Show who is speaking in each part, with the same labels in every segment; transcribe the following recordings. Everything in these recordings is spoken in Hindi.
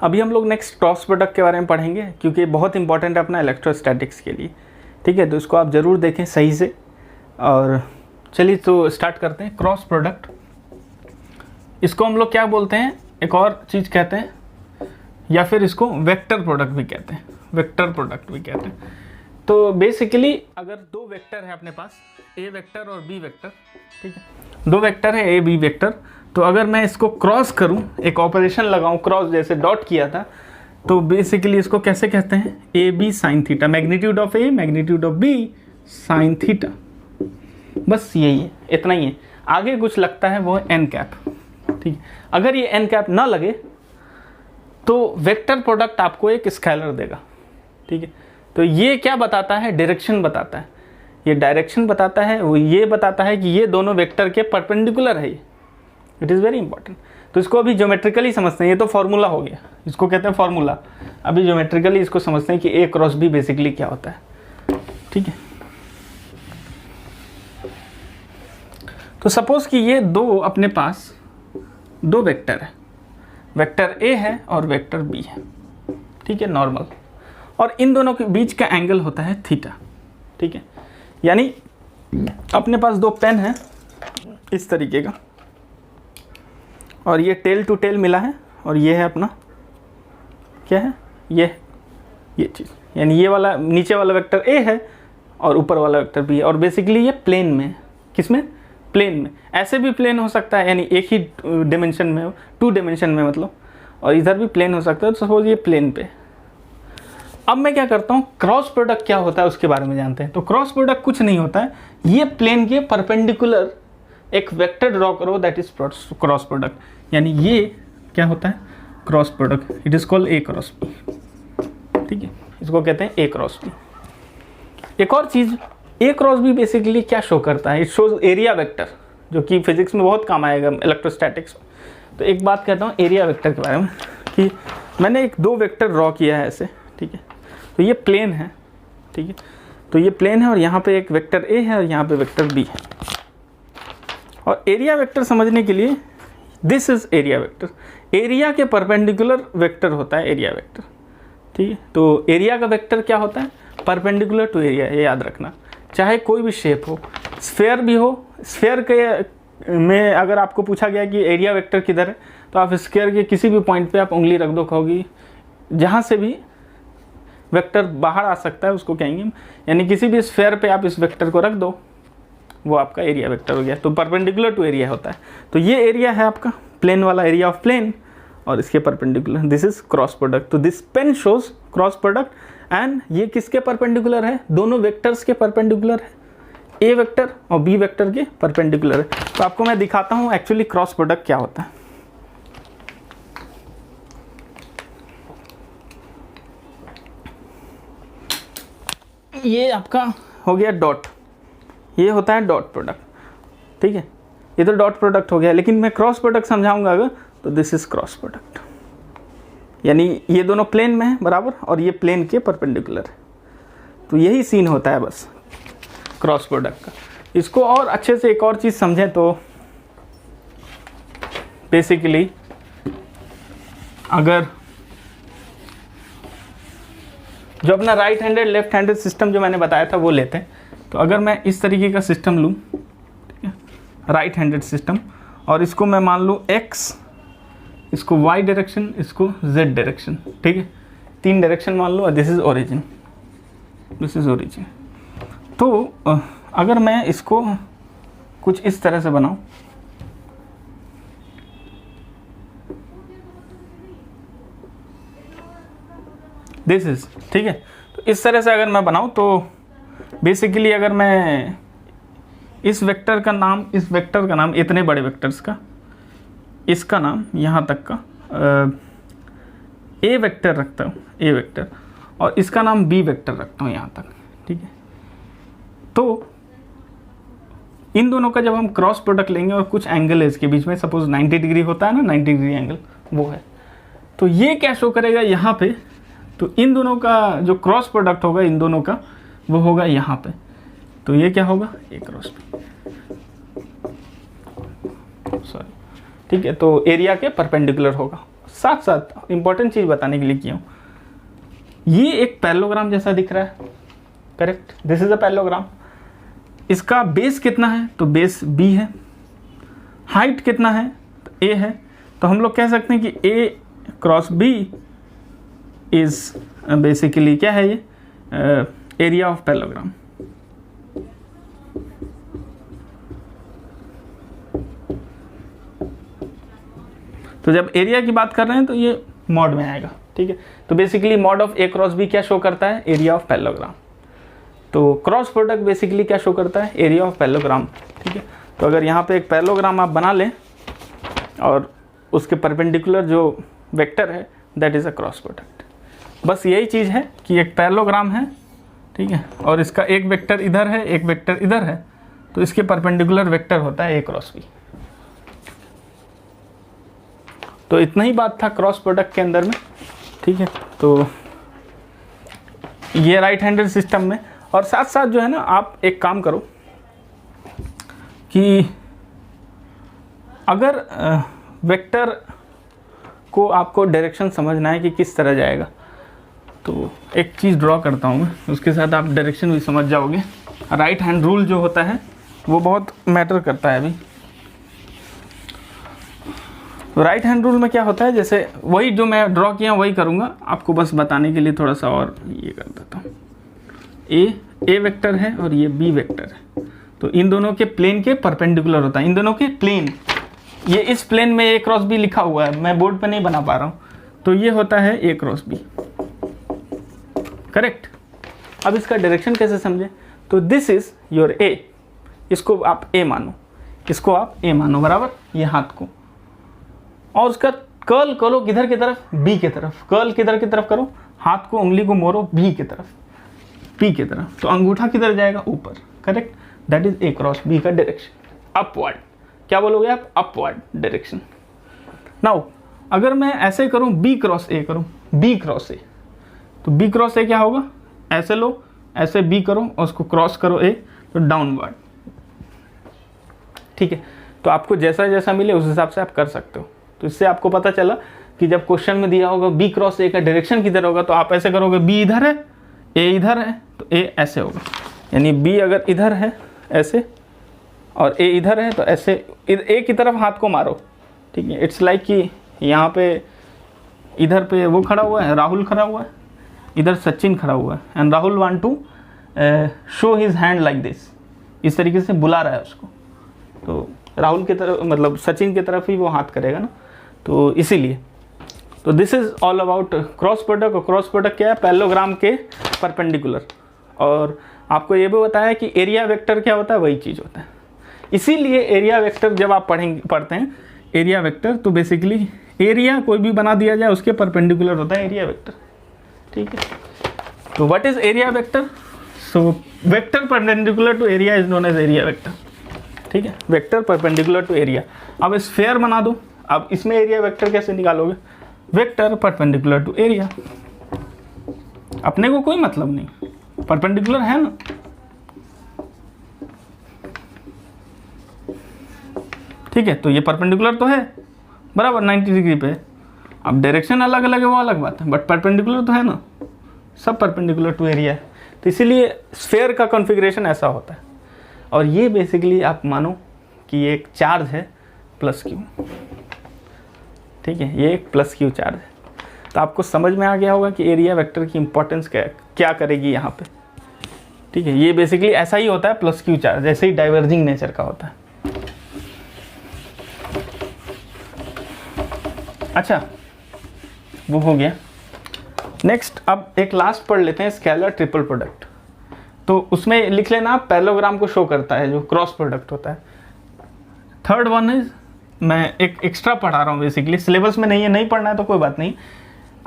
Speaker 1: अभी हम लोग नेक्स्ट क्रॉस प्रोडक्ट के बारे में पढ़ेंगे, क्योंकि बहुत इंपॉर्टेंट है अपना इलेक्ट्रोस्टैटिक्स के लिए, ठीक है। तो इसको आप ज़रूर देखें सही से। और चलिए तो स्टार्ट करते हैं। क्रॉस प्रोडक्ट, इसको हम लोग क्या बोलते हैं, एक और चीज़ कहते हैं, या फिर इसको वेक्टर प्रोडक्ट भी कहते हैं, वेक्टर प्रोडक्ट भी कहते हैं। तो बेसिकली अगर दो वेक्टर है अपने पास, ए वेक्टर और बी वेक्टर, ठीक है, दो वेक्टर है ए बी वेक्टर, तो अगर मैं इसको क्रॉस करूं, एक ऑपरेशन लगाऊं, क्रॉस जैसे डॉट किया था, तो बेसिकली इसको कैसे कहते हैं, A B sine theta, magnitude of A magnitude of B sine theta. बस यही है, इतना ही है। आगे कुछ लगता है वो एन कैप, ठीक है। अगर ये एन कैप ना लगे तो वेक्टर प्रोडक्ट आपको एक स्केलर देगा, ठीक है। तो ये क्या बताता है, डायरेक्शन बताता है, ये डायरेक्शन बताता है, वो ये बताता है कि ये दोनों वेक्टर के परपेंडिकुलर है। It is very important. तो इसको अभी ज्योमेट्रिकली समझते हैं, ये तो फॉर्मूला हो गया, इसको कहते हैं फॉर्मूला। अभी ज्योमेट्रिकली इसको समझते हैं कि ए क्रॉस बी बेसिकली क्या होता है, ठीक है। तो सपोज कि ये दो अपने पास दो वेक्टर है, वेक्टर ए है और वेक्टर बी है, ठीक है, नॉर्मल, और इन दोनों के बीच का एंगल होता है थीटा, ठीक है। यानी अपने पास दो पेन है इस तरीके का, और ये टेल टू टेल मिला है, और ये है अपना क्या है, ये चीज़, यानी ये वाला नीचे वाला वेक्टर ए है और ऊपर वाला वेक्टर बी है, और बेसिकली ये प्लेन में है। किसमें, प्लेन में। ऐसे भी प्लेन हो सकता है, यानी एक ही डिमेंशन में हो, 2 डिमेंशन में मतलब, और इधर भी प्लेन हो सकता है। तो सपोज ये प्लेन पे। अब मैं क्या करता हूँ, क्रॉस प्रोडक्ट क्या होता है उसके बारे में जानते हैं। तो क्रॉस प्रोडक्ट कुछ नहीं होता है, ये प्लेन के परपेंडिकुलर एक वेक्टर ड्रॉ करो, दैट इज क्रॉस प्रोडक्ट। यानी ये क्या होता है, cross product. It is called A cross B, ठीक है, इसको कहते हैं ए क्रॉस बी। एक और चीज, ए क्रॉस बी बेसिकली क्या शो करता है, इट शोज एरिया वेक्टर, जो कि फिजिक्स में बहुत काम आएगा, इलेक्ट्रोस्टैटिक्स में। तो एक बात कहता हूँ एरिया वेक्टर के बारे में, कि मैंने एक दो वेक्टर ड्रॉ किया है ऐसे, ठीक है। तो ये प्लेन है, ठीक है, तो ये प्लेन है, और यहाँ पे एक वेक्टर ए है और यहाँ पे वेक्टर बी है। और एरिया वेक्टर समझने के लिए, this is area vector, area के परपेंडिकुलर वेक्टर होता है एरिया वेक्टर, ठीक है। तो एरिया का वेक्टर क्या होता है, परपेंडिकुलर टू एरिया, ये याद रखना। चाहे कोई भी शेप हो, स्फेयर भी हो, स्फेयर के में अगर आपको पूछा गया कि एरिया वेक्टर किधर है, तो आप स्फेयर के किसी भी पॉइंट पे आप उंगली रख दो, कहोगी जहाँ से भी वेक्टर बाहर आ सकता है उसको कहेंगे हम। यानी किसी भी स्फेयर पे आप इस वेक्टर को रख दो, वो आपका एरिया वेक्टर हो गया। तो परपेंडिकुलर टू एरिया होता है। तो ये एरिया है आपका प्लेन वाला, एरिया ऑफ प्लेन, और इसके perpendicular, this is cross product. तो this pen shows cross product, and ये किसके परपेंडिकुलर है, दोनों वेक्टर्स के परपेंडिकुलर है, ए वेक्टर और बी वेक्टर के परपेंडिकुलर है। तो आपको मैं दिखाता हूँ एक्चुअली क्रॉस प्रोडक्ट क्या होता है। ये आपका हो गया डॉट, ये होता है डॉट प्रोडक्ट, ठीक है। ये तो डॉट प्रोडक्ट हो गया, लेकिन मैं क्रॉस प्रोडक्ट समझाऊंगा अगर, तो दिस इज क्रॉस प्रोडक्ट। यानी ये दोनों प्लेन में है बराबर, और ये प्लेन के परपेंडिकुलर है। तो यही सीन होता है बस क्रॉस प्रोडक्ट का। इसको और अच्छे से एक और चीज़ समझें तो बेसिकली अगर जो अपना right handed left handed system जो मैंने बताया था वो लेते हैं, तो अगर मैं इस तरीके का सिस्टम लूँ, ठीक है, राइट हैंडेड सिस्टम, और इसको मैं मान लूँ x, इसको y डायरेक्शन, इसको z डायरेक्शन, ठीक है, 3 डायरेक्शन मान लो, और this is origin, this is origin. तो अगर मैं इसको कुछ इस तरह से बनाऊं, दिस इज, ठीक है, तो इस तरह से अगर मैं बनाऊं, तो बेसिकली अगर मैं इस वेक्टर का नाम, इस वेक्टर का नाम, इतने बड़े वेक्टर्स का, इसका नाम यहाँ तक का ए वेक्टर रखता हूँ, ए वेक्टर, और इसका नाम बी वेक्टर रखता हूँ यहाँ तक, ठीक है। तो इन दोनों का जब हम क्रॉस प्रोडक्ट लेंगे और कुछ एंगल है इसके बीच में, सपोज 90 डिग्री होता है ना, 90 डिग्री एंगल वो है, तो ये क्या शो करेगा यहाँ पे, तो इन दोनों का जो क्रॉस प्रोडक्ट होगा इन दोनों का, वो होगा यहाँ पे। तो ये क्या होगा, ए क्रॉस बी, सॉरी, ठीक है। तो एरिया के परपेंडिकुलर होगा। साथ साथ इंपॉर्टेंट चीज़ बताने के लिए किया हूँ, ये एक पैरेललोग्राम जैसा दिख रहा है, correct, this is a parallelogram. इसका बेस कितना है, तो बेस b है, हाइट कितना है, तो a है, तो हम लोग कह सकते हैं कि a cross b is basically क्या है, ये एरिया ऑफ पैरेललोग्राम। तो जब एरिया की बात कर रहे हैं तो ये मॉड में आएगा, ठीक है। तो basically mod of a cross b क्या शो करता है, एरिया ऑफ पैरेललोग्राम। तो क्रॉस प्रोडक्ट बेसिकली क्या शो करता है, एरिया ऑफ पैरेललोग्राम, ठीक है। तो अगर यहाँ पे एक पैरेललोग्राम आप बना लें और उसके परपेंडिकुलर जो वेक्टर है that is a cross product. बस यही चीज़ है कि एक पैरेललोग्राम है, ठीक है, और इसका एक वेक्टर इधर है, एक वेक्टर इधर है, तो इसके परपेंडिकुलर वेक्टर होता है a क्रॉस b। तो इतना ही बात था क्रॉस प्रोडक्ट के अंदर में, ठीक है। तो ये राइट हैंडेड सिस्टम में, और साथ साथ जो है ना, आप एक काम करो कि अगर वेक्टर को आपको डायरेक्शन समझना है कि किस तरह जाएगा, तो एक चीज़ ड्रॉ करता हूँ मैं, उसके साथ आप डायरेक्शन भी समझ जाओगे। राइट हैंड रूल जो होता है वो बहुत मैटर करता है। अभी राइट हैंड रूल में क्या होता है, जैसे वही जो मैं ड्रॉ किया वही करूँगा, आपको बस बताने के लिए थोड़ा सा और ये कर देता हूँ। ए वेक्टर है और ये बी वेक्टर है, तो इन दोनों के प्लेन के परपेंडिकुलर होता है, इन दोनों के प्लेन, ये इस प्लेन में ए क्रॉस बी लिखा हुआ है, मैं बोर्ड पे नहीं बना पा रहा हूँ, तो ये होता है ए क्रॉस बी, करेक्ट। अब इसका डायरेक्शन कैसे समझे, तो दिस इज योर ए, इसको आप ए मानो, इसको आप ए मानो, बराबर, ये हाथ को, और उसका कर्ल करो किधर की तरफ, बी की तरफ, कर्ल किधर की तरफ करो, हाथ को, उंगली को मोड़ो बी की तरफ, पी की तरफ, तो अंगूठा किधर जाएगा, ऊपर, correct, that is A cross B का डायरेक्शन, अपवर्ड। क्या बोलोगे आप, अपवर्ड डायरेक्शन। नाउ अगर मैं ऐसे करूं, बी क्रॉस ए करूं, बी क्रॉस ए, तो बी क्रॉस ए क्या होगा, ऐसे लो, ऐसे बी करो और उसको क्रॉस करो ए, तो डाउनवर्ड, ठीक है। तो आपको जैसा जैसा मिले उस हिसाब से आप कर सकते हो। तो इससे आपको पता चला कि जब क्वेश्चन में दिया होगा बी क्रॉस ए का डायरेक्शन किधर होगा, तो आप ऐसे करोगे, बी इधर है, ए इधर है, तो ए ऐसे होगा, यानी बी अगर इधर है ऐसे और ए इधर है, तो ऐसे ए की तरफ हाथ को मारो, ठीक है। इट्स लाइक कि यहाँ पे इधर पे वो खड़ा हुआ है, राहुल खड़ा हुआ है, इधर सचिन खड़ा हुआ है, and Rahul want to show his hand like this, इस तरीके से बुला रहा है उसको, तो राहुल की तरफ, मतलब सचिन की तरफ ही वो हाथ करेगा ना, तो इसीलिए। तो this is all about cross product. और क्रॉस प्रोडक्ट क्या है, पैरेललोग्राम के परपेंडिकुलर। और आपको ये भी बताया कि एरिया वेक्टर क्या होता है, वही चीज़ होता है। इसीलिए एरिया वेक्टर जब आप पढ़ते हैं एरिया वेक्टर, तो बेसिकली एरिया कोई भी बना दिया जाए उसके परपेंडिकुलर होता है एरिया वेक्टर, ठीक है। तो what is area vector, so vector perpendicular to area is known as area vector, ठीक है। Vector perpendicular to area. अब स्फेयर बना दो, अब इसमें एरिया वेक्टर कैसे निकालोगे, वेक्टर परपेंडिकुलर टू एरिया, अपने को कोई मतलब नहीं, परपेंडिकुलर है ना, ठीक है। तो ये परपेंडिकुलर तो है, बराबर 90 डिग्री पे। अब डायरेक्शन अलग अलग है वो अलग बात है, बट परपेंडिकुलर तो है ना, सब परपेंडिकुलर टू एरिया है। तो इसीलिए स्फेयर का कॉन्फ़िगरेशन ऐसा होता है। और ये बेसिकली आप मानो कि ये एक चार्ज है प्लस क्यू, ठीक है, ये एक प्लस क्यू चार्ज है। तो आपको समझ में आ गया होगा कि एरिया वेक्टर की इंपॉर्टेंस क्या करेगी यहाँ पे, ठीक है। ये बेसिकली ऐसा ही होता है, प्लस क्यू चार्ज, ऐसे ही डाइवर्जिंग नेचर का होता है। अच्छा, वो हो गया। नेक्स्ट अब एक लास्ट पढ़ लेते हैं, स्केलर ट्रिपल प्रोडक्ट। तो उसमें लिख लेना, पैरेललोग्राम को शो करता है जो क्रॉस प्रोडक्ट होता है। थर्ड वन इज, मैं एक एक्स्ट्रा पढ़ा रहा हूँ, बेसिकली सिलेबस में नहीं है, नहीं पढ़ना है तो कोई बात नहीं,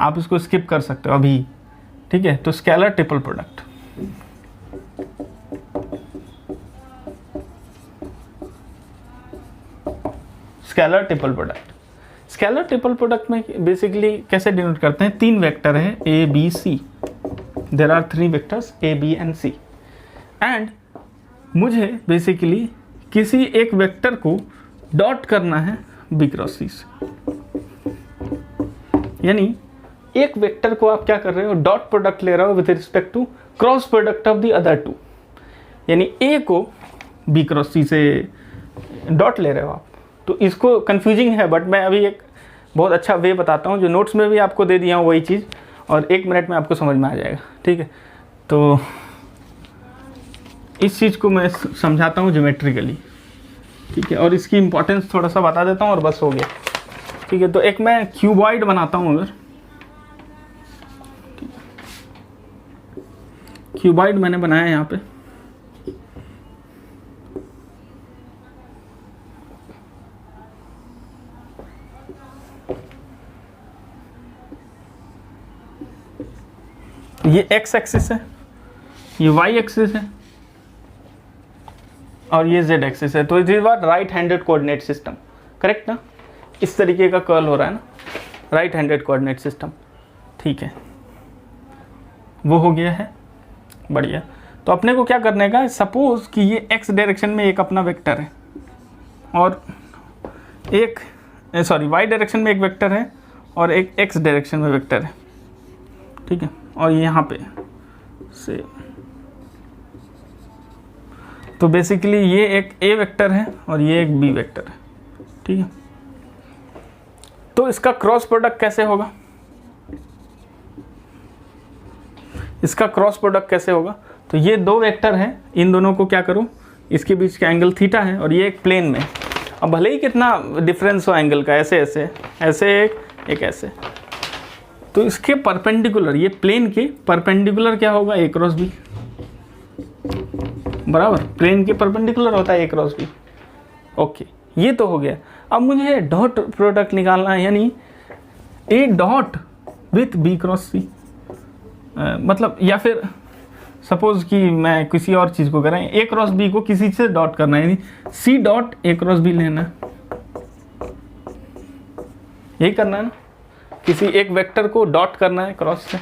Speaker 1: आप इसको स्किप कर सकते हो अभी, ठीक है। तो scalar triple product, scalar triple product, scalar triple product में बेसिकली कैसे डिनोट करते हैं, तीन वेक्टर है A B C, there are 3 vectors A B and C, and मुझे बेसिकली किसी एक वेक्टर को डॉट करना है बी क्रॉस सी से। यानी एक वेक्टर को आप क्या कर रहे हो, डॉट प्रोडक्ट ले रहे हो with respect to cross product of the other two, यानी ए को बी क्रॉस सी से डॉट ले रहे हो आप। तो इसको कंफ्यूजिंग है, बट मैं अभी एक बहुत अच्छा वे बताता हूँ जो नोट्स में भी आपको दे दिया हूँ वही चीज़, और 1 मिनट में आपको समझ में आ जाएगा, ठीक है। तो इस चीज़ को मैं समझाता हूँ ज्योमेट्रिकली, ठीक है, और इसकी इंपॉर्टेंस थोड़ा सा बता देता हूँ और बस हो गया, ठीक है। तो एक मैं क्यूबॉइड बनाता हूँ, अगर क्यूबॉइड मैंने बनाया है यहाँ पे, ये x एक्सिस है, ये y एक्सिस है और ये z एक्सिस है। तो it is what right handed coordinate system, correct ना। इस तरीके का कर्ल हो रहा है ना, राइट हैंडेड कोऑर्डिनेट सिस्टम, ठीक है, वो हो गया है, बढ़िया। तो अपने को क्या करने का, सपोज कि ये x डायरेक्शन में एक अपना वेक्टर है और एक y डायरेक्शन में एक वेक्टर है और एक x डायरेक्शन में वेक्टर है, ठीक है, और यहाँ पे से तो बेसिकली ये एक a वेक्टर है और ये एक b वेक्टर है, ठीक है। तो इसका क्रॉस प्रोडक्ट कैसे होगा, इसका क्रॉस प्रोडक्ट कैसे होगा, तो ये दो वेक्टर हैं, इन दोनों को क्या करूं, इसके बीच का एंगल थीटा है और ये एक प्लेन में। अब भले ही कितना डिफरेंस हो एंगल का, ऐसे ऐसे ऐसे एक ऐसे, तो इसके परपेंडिकुलर, ये प्लेन के परपेंडिकुलर क्या होगा, a क्रॉस b, बराबर, प्लेन के परपेंडिकुलर होता है a क्रॉस b। ओके, ये तो हो गया। अब मुझे डॉट प्रोडक्ट निकालना है, यानी a dot with b cross c, मतलब या फिर सपोज कि मैं किसी और चीज़ को करें, a क्रॉस b को किसी से डॉट करना है, यानी c dot a cross b लेना है, यही करना है ना, किसी एक वेक्टर को डॉट करना है क्रॉस से।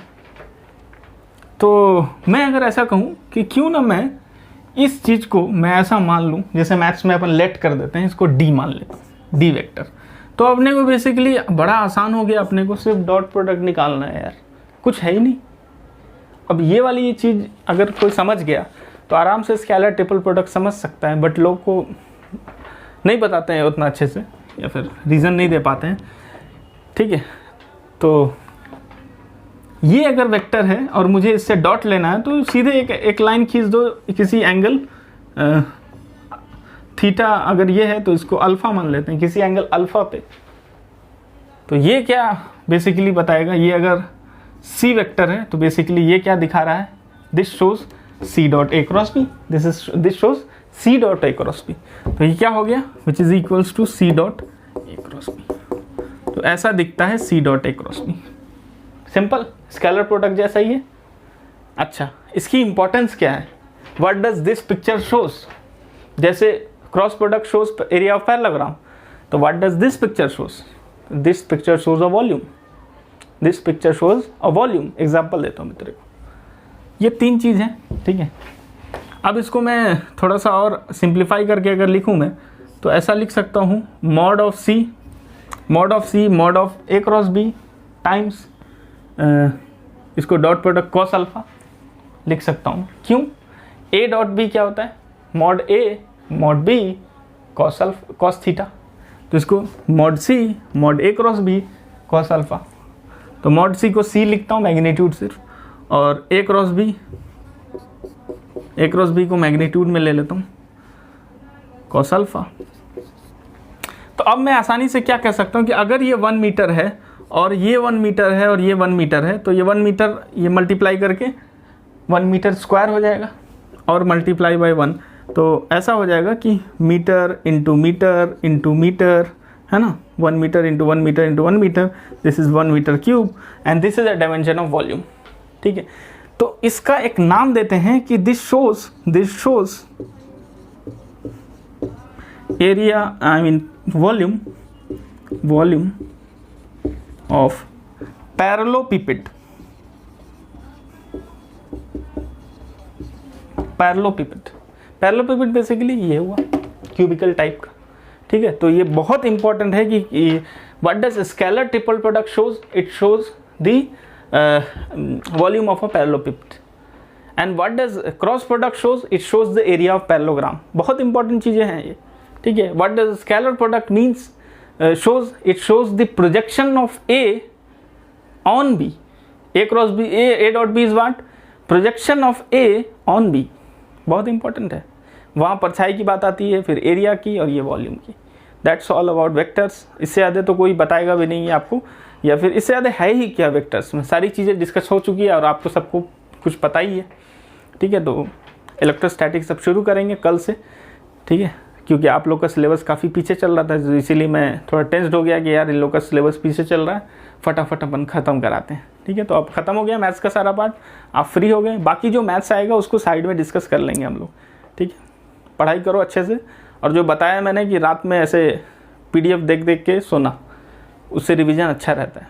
Speaker 1: तो मैं अगर ऐसा कहूँ कि क्यों ना मैं इस चीज़ को मैं ऐसा मान लूँ, जैसे मैथ्स में अपन लेट कर देते हैं, इसको d मान लेते हैं, d वेक्टर। तो अपने को बेसिकली बड़ा आसान हो गया, अपने को सिर्फ डॉट प्रोडक्ट निकालना है यार, कुछ है ही नहीं। अब ये वाली चीज़ अगर कोई समझ गया तो आराम से स्केलर ट्रिपल प्रोडक्ट समझ सकता है, बट लोग को नहीं बताते हैं उतना अच्छे से, या फिर रीज़न नहीं दे पाते हैं, ठीक है। तो ये अगर वेक्टर है और मुझे इससे डॉट लेना है, तो सीधे एक लाइन खींच दो किसी एंगल थीटा, अगर ये है तो इसको अल्फ़ा मान लेते हैं, किसी एंगल अल्फ़ा पे। तो ये क्या बेसिकली बताएगा, ये अगर C वेक्टर है तो बेसिकली ये क्या दिखा रहा है, this shows C dot A cross B, this shows C dot A cross B। तो ये क्या हो गया, which is equals to C dot A cross B। तो ऐसा दिखता है C dot A cross B, simple scalar product जैसा ही है। अच्छा, इसकी इंपॉर्टेंस क्या है, what does this picture shows, जैसे cross product shows area of parallelogram, तो what does this picture shows, this picture shows a volume, this picture shows a volume. Example देता हूँ मित्र को, ये 3 चीज़ हैं, ठीक है। अब इसको मैं थोड़ा सा और सिंप्लीफाई करके अगर लिखूँ मैं, तो ऐसा लिख सकता हूँ, mod of C mod of A cross B times इसको डॉट प्रोडक्ट कॉस अल्फा लिख सकता हूँ। क्यों, A डॉट B क्या होता है, mod A mod B cos theta, तो इसको mod C mod A cross B cos alpha. तो मॉड C को C लिखता हूँ मैग्नीट्यूड सिर्फ, और A क्रॉस B को मैग्नीट्यूड में ले लेता हूँ कॉस अल्फा। तो अब मैं आसानी से क्या कह सकता हूँ कि अगर ये 1 मीटर है और ये 1 मीटर है और ये 1 मीटर है, तो ये 1 मीटर ये मल्टीप्लाई करके 1 मीटर स्क्वायर हो जाएगा और मल्टीप्लाई बाय 1, तो ऐसा हो जाएगा कि metre into metre into metre, है ना, 1 metre into 1 metre into 1 metre, this is 1 metre cube and this is a dimension of volume, ठीक है। तो इसका एक नाम देते हैं कि this shows area, I mean volume of parallelepiped, parallelepiped basically ये हुआ क्यूबिकल टाइप का, ठीक है। तो ये बहुत इंपॉर्टेंट है कि what does scalar triple product shows? It shows the volume of a parallelepiped. And what does cross product shows? It shows the area of parallelogram. बहुत इंपॉर्टेंट चीज़ें हैं ये, ठीक है। What does scalar product means? Shows, it shows the projection of A on B. A cross B, A dot B is what? Projection of A on B. बहुत इंपॉर्टेंट है। वहाँ परछाई की बात आती है, फिर एरिया की और ये वॉल्यूम की। That's all about vectors. इससे ज़्यादा तो कोई बताएगा भी नहीं है आपको, या फिर इससे ज़्यादा है ही क्या वेक्टर्स में। सारी चीज़ें डिस्कस हो चुकी है और आपको सबको कुछ पता ही है, ठीक है। तो इलेक्ट्रोस्टैटिक्स अब शुरू करेंगे कल से, ठीक है, क्योंकि आप लोग का सिलेबस काफ़ी पीछे चल रहा था, इसीलिए मैं थोड़ा टेंस्ड हो गया कि यार इन लोग का सिलेबस पीछे चल रहा है, फटाफट अपन ख़त्म कराते हैं, ठीक है। तो अब ख़त्म हो गया मैथ्स का सारा पार्ट, आप फ्री हो गए। बाकी जो मैथ्स आएगा उसको साइड में डिस्कस कर लेंगे हम लोग, ठीक है। पढ़ाई करो अच्छे से, और जो बताया मैंने कि रात में ऐसे PDF देख देख के सोना, उससे रिवीजन अच्छा रहता है।